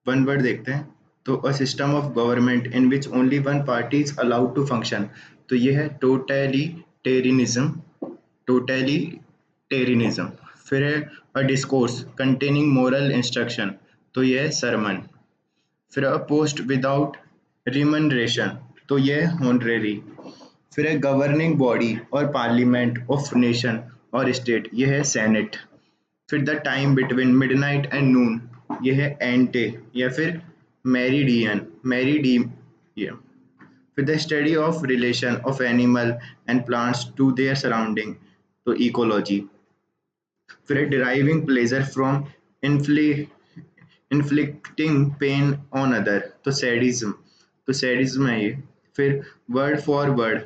One word देखते हैं। तो a system of government in which only one party is allowed to function. तो ये है टोटलिटेरियनिज्म। टोटलिटेरियनिज्म। फिर है a discourse containing moral instruction. तो ये है सरमन। फिर अ पोस्ट विदाउट रिमनरेशन। तो ये है होनरेरी। फिर है गवर्निंग बॉडी और पार्लियामेंट ऑफ नेशन और स्टेट, ये है सेनेट। फिर the time between midnight and noon, ये है एंटे या फिर मेरिडियन मेरिडियम। फिर the study of relation of animal and plants to their surrounding, तो इकोलॉजी। फिर deriving pleasure from inflicting pain on other, तो सैडिज्म। तो सैडिज्म है ये। फिर वर्ड फॉर वर्ड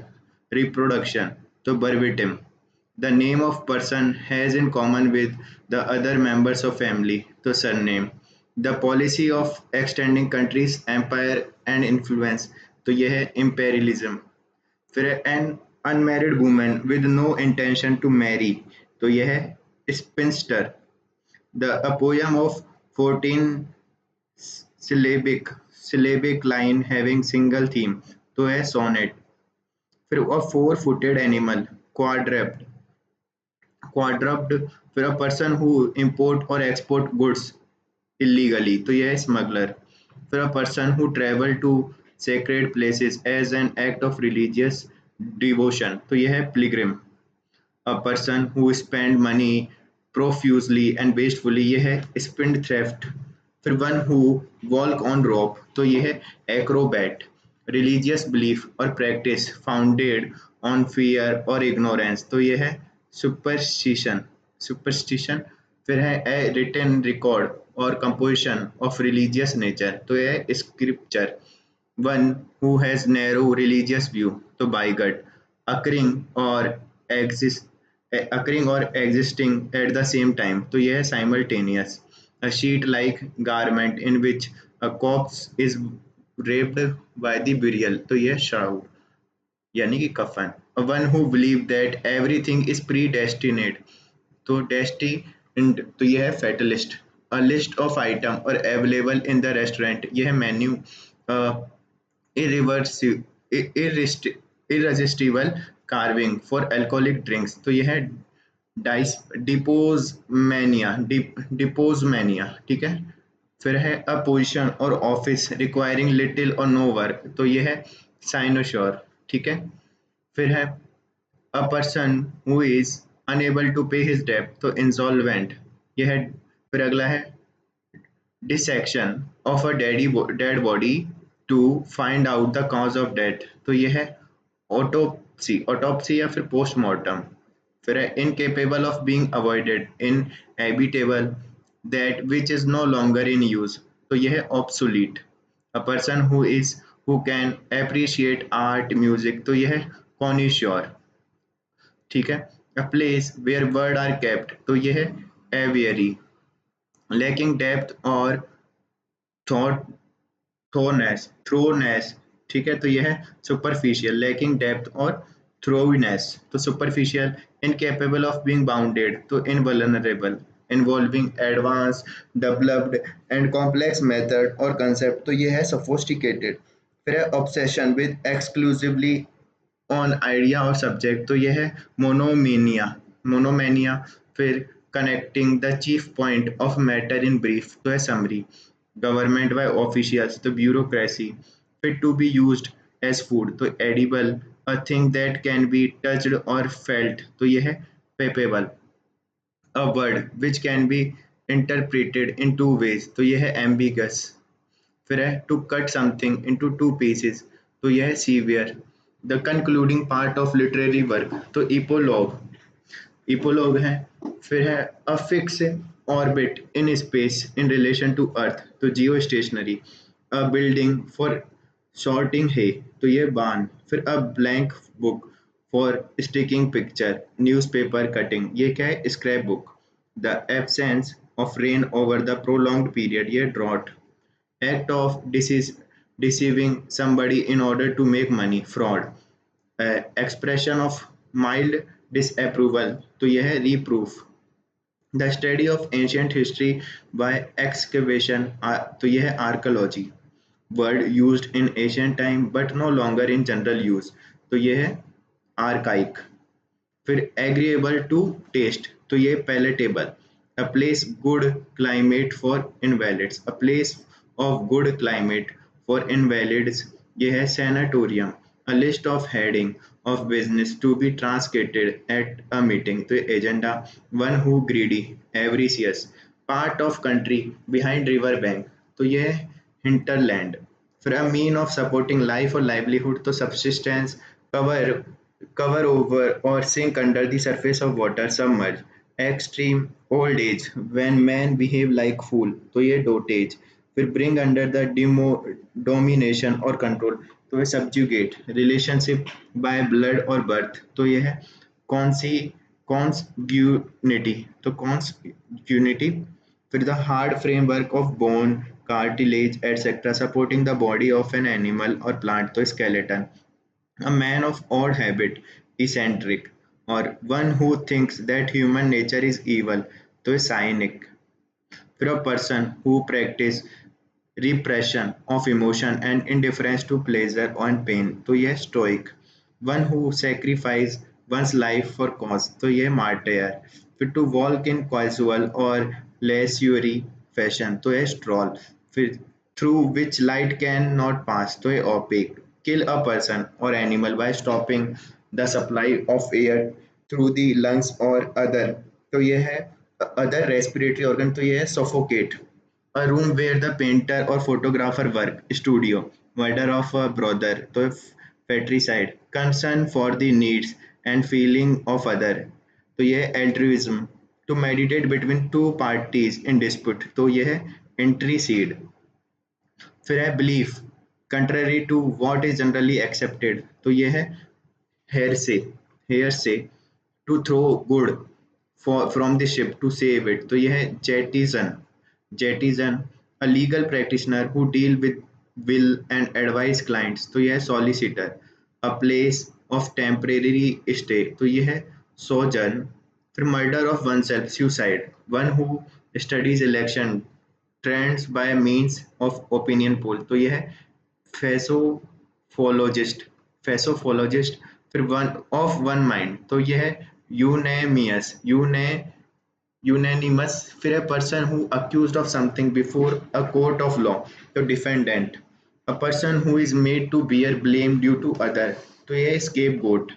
रिप्रोडक्शन, तो verbatim. The name of person has in common with the other members of family, तो surname. The policy of extending country's empire and influence, तो यह है इम्पेरियलिज्म। फिर an unmarried woman with no intention to marry, तो यह है spinster. The a poem of 14 syllabic line having single theme, तो है सोनेट। फिर अ फोर फुटेड एनिमल क्वाड्रप्ड। फिर अ पर्सन हु import और export goods illegally, तो यह है स्मगलर। फिर a person who travel to sacred places as an act of religious devotion, तो यह है pilgrim. A person who spend money profusely and wastefully, ये है स्पिंड थ्रेफ्ट। फिर one who walk on rope, तो ये है एक्रोबैट। रिलीजियस बिलीफ और प्रैक्टिस फाउंडेड ऑन फियर और इग्नोरेंस, तो ये है सुपरस्टिशन सुपरस्टिशन। फिर है ए रिटन रिकॉर्ड और कंपोजिशन ऑफ रिलीजियस नेचर, तो ये है scripture. One who has narrow religious view, तो बाइगट। अकरिंग और existing at the same time, तो यह है simultaneous। A sheet like garment in which a corpse is wrapped by the burial, तो यह shroud यानी कि कफन। One who believe that everything is predestined, तो destined, तो यह है fatalist। A list of item or available in the restaurant, यह है menu। irreversible irresistible carving for alcoholic drinks, तो यह है डाइस डिपोजमैनिया। ठीक है। फिर है a position or office requiring little or no work, तो ये है साइनोश्योर। ठीक है। फिर है a person who is unable to pay his डेब्ट, तो इंसॉल्वेंट। यह है। फिर अगला है dissection of a dead body to find out the cause of death, तो यह है ऑटोप्सी या फिर पोस्टमार्टम। फिर है incapable of being avoided inevitable that which is no longer in use, तो यह है obsolete. A person who can appreciate art music, तो यह है कॉनिश्योर। ठीक है। A place where bird are kept, तो यह है aviary. Lacking depth or thought thoroughness. ठीक है। तो यह है सुपरफिशियल। लैकिंग डेप्थ और थ्रोनेस, तो superficial. Incapable of being bounded, तो invulnerable. Involving advance developed and complex method और कंसेप्ट, तो यह है सोफिस्टिकेटेड। फिर है obsession with exclusively on idea और सब्जेक्ट, तो यह है मोनोमेनिया। फिर connecting the chief point of matter in brief, तो है समरी। गवर्नमेंट बाय ऑफिशियल्स, तो ब्यूरोक्रेसी। फिर to be used as food, तो edible. A thing that can be touched और फेल्ट, तो यह है palpable. A word which can be interpreted in two ways, तो यह है एम्बिगस। फिर है to cut something into two pieces, तो यह है severe. The concluding part of literary work, तो इपोलॉग है। फिर है a fix orbit in space in relation to earth, तो geostationary. A building for sorting है, तो ये बान। फिर a blank book for sticking picture, newspaper cutting, ये क्या है scrap book. The absence of rain over the prolonged period, ये drought. act of deceiving somebody in order to make money, fraud। expression of mild disapproval, तो यह है reproof। The study of ancient history by excavation, तो यह है archaeology, word used in Asian time but no longer in general use, तो यह है archaic. फिर एग्रीएबल टू टेस्ट, तो ये palatable, a place good climate for invalids, a place of good climate for invalids, ये है sanatorium, a list of heading of business to be translated at a meeting, तो agenda, one who greedy, avaricious, part of country behind river bank, तो ये है hinterland. फिर a mean of supporting life और livelihood, तो subsistence, cover cover over or sink under the surface of water, submerge, extreme old age when men behave like fool, तो ये dotage। फिर bring under the domination और control, तो ये subjugate, relationship by blood और birth, तो ये है consanguinity, तो consanguinity। फिर the hard framework of bone, cartilage etc supporting the body of an animal or plant, तो skeleton। A man of odd habit, eccentric, or one who thinks that human nature is evil, तो ये cynic। फिर a person who practice repression of emotion and indifference to pleasure and pain, तो ये है stoic। One who sacrifice one's life for cause, तो ये है martyr। फिर to walk in casual or leisurely fashion, तो ये stroll। फिर through which light can not pass, तो ये opaque। Kill a person or animal by stopping the supply of air through the lungs or other, तो ये है other respiratory organ, तो ये है suffocate। A room where the painter or photographer work, studio, murder of a brother, तो patricide, concern for the needs and feeling of other, तो ये है altruism, to meditate between two parties in dispute, तो ये है intricide। फिर है belief, contrary to what is generally accepted, तो ये है hearsay, hearsay, to throw good from the ship to save it, तो ये है jettison, jettison, a legal practitioner who deal with will and advise clients, तो ये है solicitor, a place of temporary stay, तो ये है sojourn। फिर murder of oneself, suicide, one who studies election trends by means of opinion poll, तो ये है फेसोफोलॉजिस्ट, फेसोफोलॉजिस्ट। फिर वन ऑफ वन माइंड, तो ये है यूनेमियस, यूनेनिमस। फिर है person who accused of something before a court of law, तो defendant. A person who is made to bear blame due to other, तो ये है scapegoat.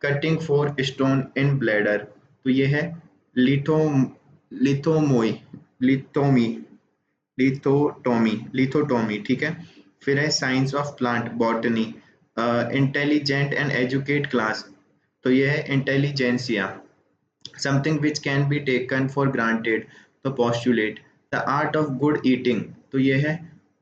Cutting for stone in bladder, तो ये है लिथो लिथोमोई लिथोमी लिथोटोमी, ठीक है। फिर है science of plant, botany, intelligent and educate class, तो ये है intelligentsia. Something which can be taken for granted, तो postulate. The art of good eating, तो ये है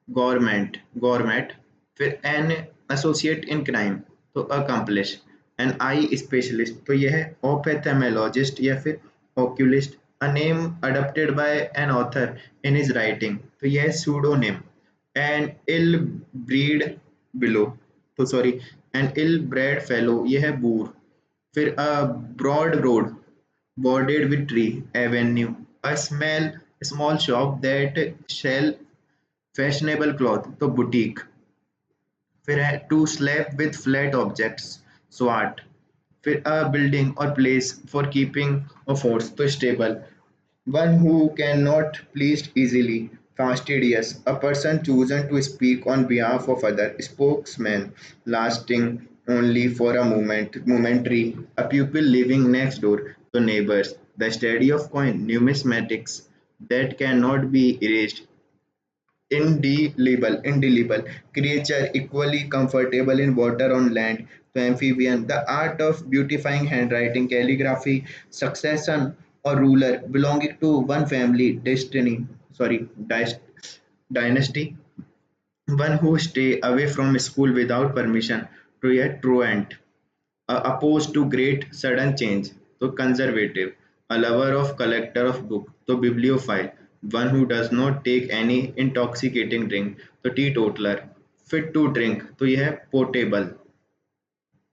गवर्नमेंट गवर्नमेंट। फिर एन एसोसिएट इन क्राइम, तो अकम्पलिश। एन आई स्पेशलिस्ट, तो ये है ओपेथेमेलॉजिस्ट या फिर oculist. A name adopted by an author in his writing, तो ये है pseudonym. An ill bred fellow, तो sorry, an ill bred fellow, ये है बूर। फिर a broad road bordered with tree, avenue, a small shop that sell fashionable cloth, तो boutique। फिर है to slap with flat objects, swat। फिर a building or place for keeping of horse, तो stable। One who cannot pleased easily, fastidious, a person chosen to speak on behalf of other, spokesman, lasting only for a moment, momentary, a pupil living next door, to neighbors, the study of coin, numismatics that cannot be erased, indelible, creature equally comfortable in water on land, to amphibian, the art of beautifying handwriting, calligraphy, succession or ruler belonging to one family, dynasty, one who stay away from school without permission, to a truant, opposed to great sudden change, तो conservative, a lover of collector of book, तो bibliophile, one who does not take any intoxicating drink, तो teetotaler, fit to drink, तो यह है potable,